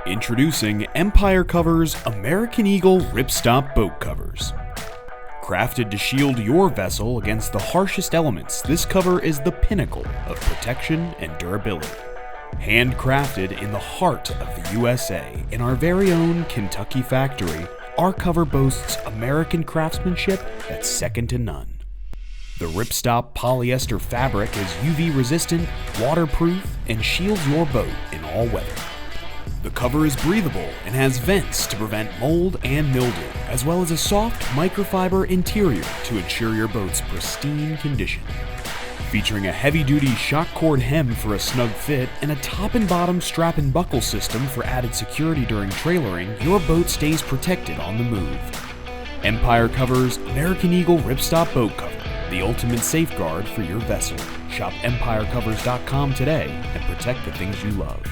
Introducing EmpireCovers American Eagle Ripstop Boat Covers. Crafted to shield your vessel against the harshest elements, this cover is the pinnacle of protection and durability. Handcrafted in the heart of the USA in our very own Kentucky factory, our cover boasts American craftsmanship that's second to none. The Ripstop polyester fabric is UV resistant, waterproof, and shields your boat in all weather. The cover is breathable and has vents to prevent mold and mildew, as well as a soft microfiber interior to ensure your boat's pristine condition. Featuring a heavy-duty shock cord hem for a snug fit and a top and bottom strap and buckle system for added security during trailering, your boat stays protected on the move. EmpireCovers American Eagle Ripstop Boat Cover, the ultimate safeguard for your vessel. Shop EmpireCovers.com today and protect the things you love.